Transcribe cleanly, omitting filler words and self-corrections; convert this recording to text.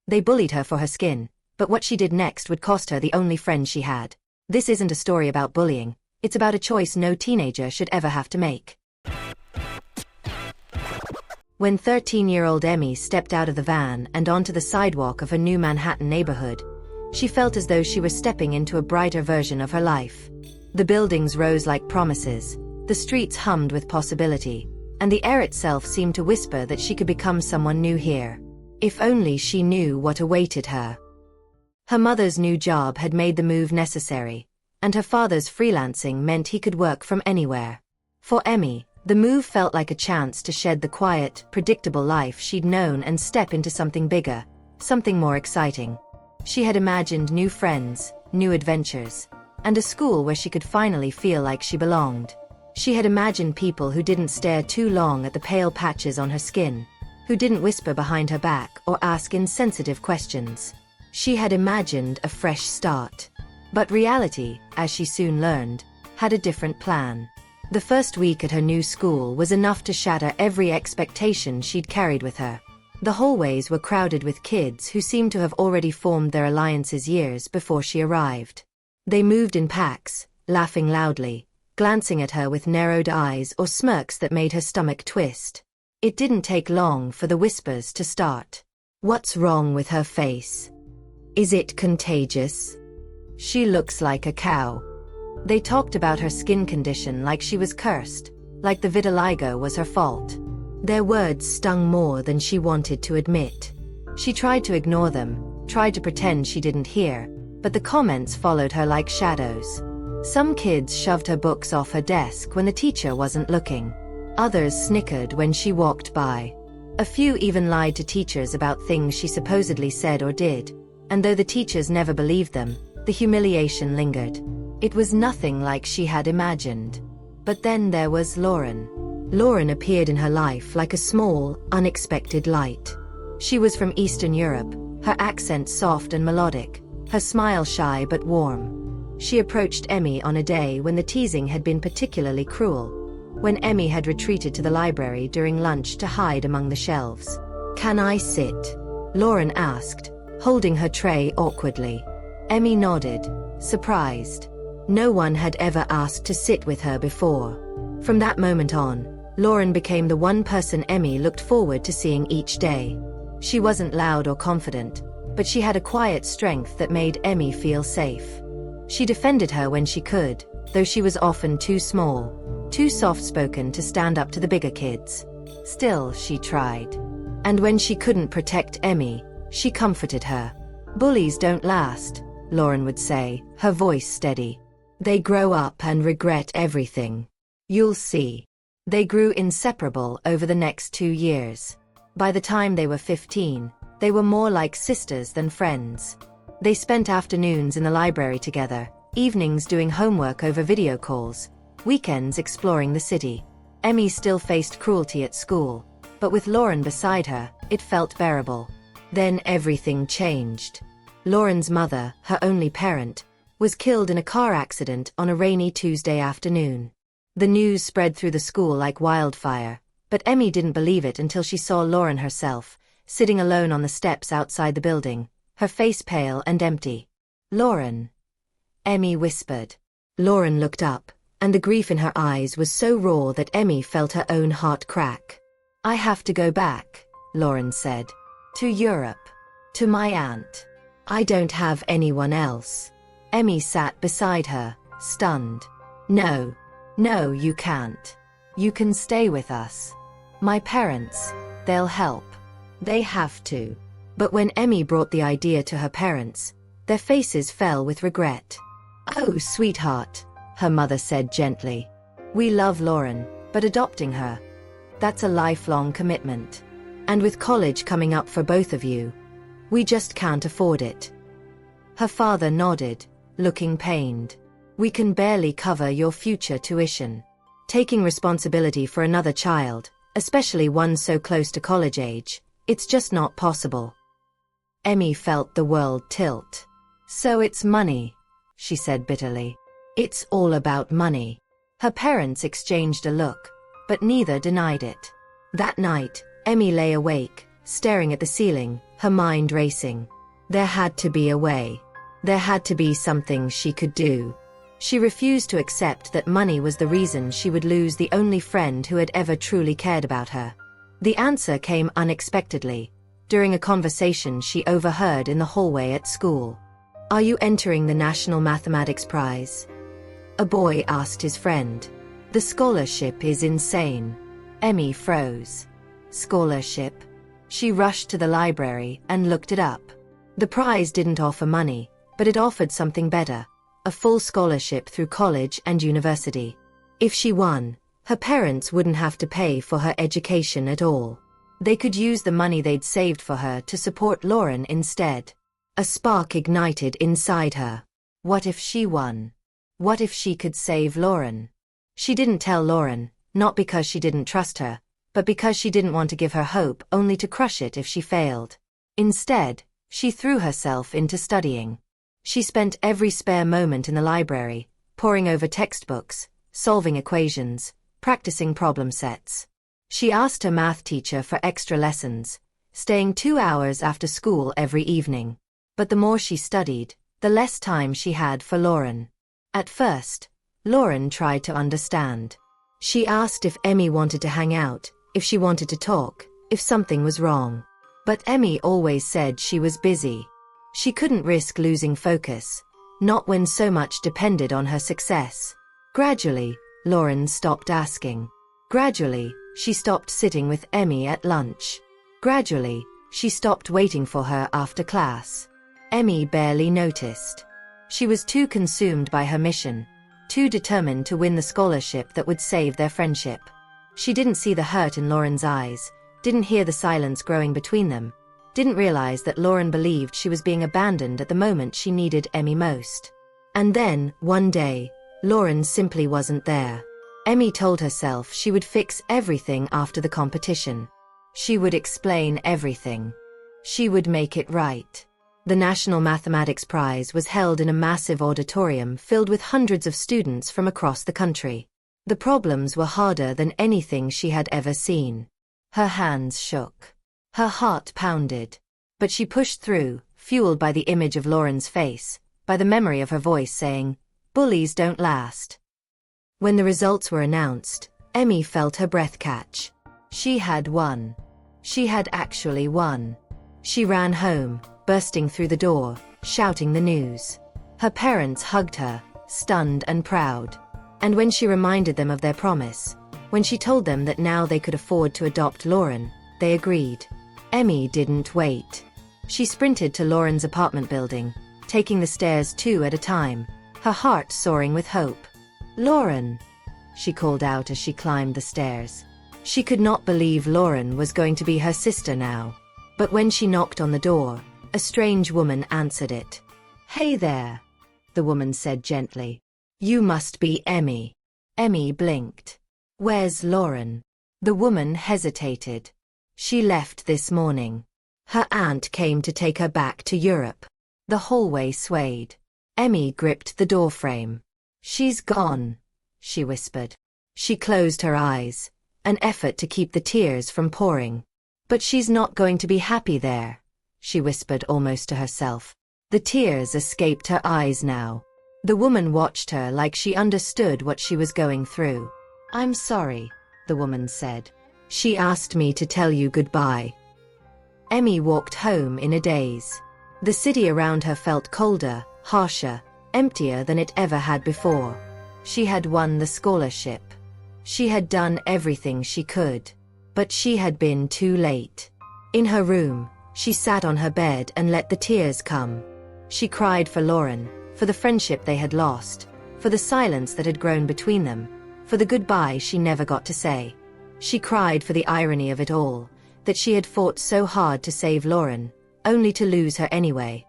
They bullied her for her skin, but what she did next would cost her the only friend she had. This isn't a story about bullying, it's about a choice no teenager should ever have to make. When 13-year-old Emmy stepped out of the van and onto the sidewalk of her new Manhattan neighborhood, she felt as though she were stepping into a brighter version of her life. The buildings rose like promises, the streets hummed with possibility, and the air itself seemed to whisper that she could become someone new here. If only she knew what awaited her. Her mother's new job had made the move necessary, and her father's freelancing meant he could work from anywhere. For Emmy, the move felt like a chance to shed the quiet, predictable life she'd known and step into something bigger, something more exciting. She had imagined new friends, new adventures, and a school where she could finally feel like she belonged. She had imagined people who didn't stare too long at the pale patches on her skin, who didn't whisper behind her back or ask insensitive questions. She had imagined a fresh start. But reality, as she soon learned, had a different plan. The first week at her new school was enough to shatter every expectation she'd carried with her. The hallways were crowded with kids who seemed to have already formed their alliances years before she arrived. They moved in packs, laughing loudly, glancing at her with narrowed eyes or smirks that made her stomach twist. It didn't take long for the whispers to start. What's wrong with her face? Is it contagious? She looks like a cow. They talked about her skin condition like she was cursed, like the vitiligo was her fault. Their words stung more than she wanted to admit. She tried to ignore them, tried to pretend she didn't hear, but the comments followed her like shadows. Some kids shoved her books off her desk when the teacher wasn't looking. Others snickered when she walked by. A few even lied to teachers about things she supposedly said or did, and though the teachers never believed them, the humiliation lingered. It was nothing like she had imagined. But then there was Lauren. Lauren appeared in her life like a small, unexpected light. She was from Eastern Europe, her accent soft and melodic, her smile shy but warm. She approached Emmy on a day when the teasing had been particularly cruel, when Emmy had retreated to the library during lunch to hide among the shelves. "Can I sit?" Lauren asked, holding her tray awkwardly. Emmy nodded, surprised. No one had ever asked to sit with her before. From that moment on, Lauren became the one person Emmy looked forward to seeing each day. She wasn't loud or confident, but she had a quiet strength that made Emmy feel safe. She defended her when she could, though she was often too small, too soft-spoken to stand up to the bigger kids. Still, she tried. And when she couldn't protect Emmy, she comforted her. "Bullies don't last," Lauren would say, her voice steady. "They grow up and regret everything. You'll see." They grew inseparable over the next 2 years. By the time they were 15, they were more like sisters than friends. They spent afternoons in the library together, evenings doing homework over video calls, weekends exploring the city. Emmy still faced cruelty at school, but with Lauren beside her, it felt bearable. Then everything changed. Lauren's mother, her only parent, was killed in a car accident on a rainy Tuesday afternoon. The news spread through the school like wildfire, but Emmy didn't believe it until she saw Lauren herself, sitting alone on the steps outside the building, her face pale and empty. "Lauren," Emmy whispered. Lauren looked up, and the grief in her eyes was so raw that Emmy felt her own heart crack. "I have to go back," Lauren said. "To Europe. To my aunt. I don't have anyone else." Emmy sat beside her, stunned. "No. No, you can't. You can stay with us. My parents, they'll help. They have to." But when Emmy brought the idea to her parents, their faces fell with regret. "Oh, sweetheart," her mother said gently. "We love Lauren, but adopting her, that's a lifelong commitment. And with college coming up for both of you, we just can't afford it." Her father nodded, looking pained. "We can barely cover your future tuition. Taking responsibility for another child, especially one so close to college age, it's just not possible." Emmy felt the world tilt. "So it's money," she said bitterly. "It's all about money." Her parents exchanged a look, but neither denied it. That night, Emmy lay awake, staring at the ceiling, her mind racing. There had to be a way. There had to be something she could do. She refused to accept that money was the reason she would lose the only friend who had ever truly cared about her. The answer came unexpectedly, during a conversation she overheard in the hallway at school. "Are you entering the National Mathematics Prize?" a boy asked his friend. "The scholarship is insane." Emmy froze. Scholarship? She rushed to the library and looked it up. The prize didn't offer money, but it offered something better, a full scholarship through college and university. If she won, her parents wouldn't have to pay for her education at all. They could use the money they'd saved for her to support Lauren instead. A spark ignited inside her. What if she won? What if she could save Lauren? She didn't tell Lauren, not because she didn't trust her, but because she didn't want to give her hope only to crush it if she failed. Instead, she threw herself into studying. She spent every spare moment in the library, poring over textbooks, solving equations, practicing problem sets. She asked her math teacher for extra lessons, staying 2 hours after school every evening. But the more she studied, the less time she had for Lauren. At first, Lauren tried to understand. She asked if Emmy wanted to hang out, if she wanted to talk, if something was wrong. But Emmy always said she was busy. She couldn't risk losing focus, not when so much depended on her success. Gradually, Lauren stopped asking. Gradually, she stopped sitting with Emmy at lunch. Gradually, she stopped waiting for her after class. Emmy barely noticed. She was too consumed by her mission, too determined to win the scholarship that would save their friendship. She didn't see the hurt in Lauren's eyes, didn't hear the silence growing between them, didn't realize that Lauren believed she was being abandoned at the moment she needed Emmy most. And then, one day, Lauren simply wasn't there. Emmy told herself she would fix everything after the competition. She would explain everything. She would make it right. The National Mathematics Prize was held in a massive auditorium filled with hundreds of students from across the country. The problems were harder than anything she had ever seen. Her hands shook. Her heart pounded. But she pushed through, fueled by the image of Lauren's face, by the memory of her voice saying, "Bullies don't last." When the results were announced, Emmy felt her breath catch. She had won. She had actually won. She ran home, bursting through the door, shouting the news. Her parents hugged her, stunned and proud. And when she reminded them of their promise, when she told them that now they could afford to adopt Lauren, they agreed. Emmy didn't wait. She sprinted to Lauren's apartment building, taking the stairs 2 at a time, her heart soaring with hope. "Lauren," she called out as she climbed the stairs. She could not believe Lauren was going to be her sister now. But when she knocked on the door, a strange woman answered it. "Hey there," the woman said gently. "You must be Emmy." Emmy blinked. "Where's Lauren?" The woman hesitated. "She left this morning. Her aunt came to take her back to Europe." The hallway swayed. Emmy gripped the doorframe. "She's gone," she whispered. She closed her eyes, an effort to keep the tears from pouring. "But she's not going to be happy there," she whispered almost to herself. The tears escaped her eyes now. The woman watched her like she understood what she was going through. "I'm sorry," the woman said. "She asked me to tell you goodbye." Emmy walked home in a daze. The city around her felt colder, harsher, emptier than it ever had before. She had won the scholarship. She had done everything she could. But she had been too late. In her room, she sat on her bed and let the tears come. She cried for Lauren, for the friendship they had lost, for the silence that had grown between them, for the goodbye she never got to say. She cried for the irony of it all, that she had fought so hard to save Lauren, only to lose her anyway.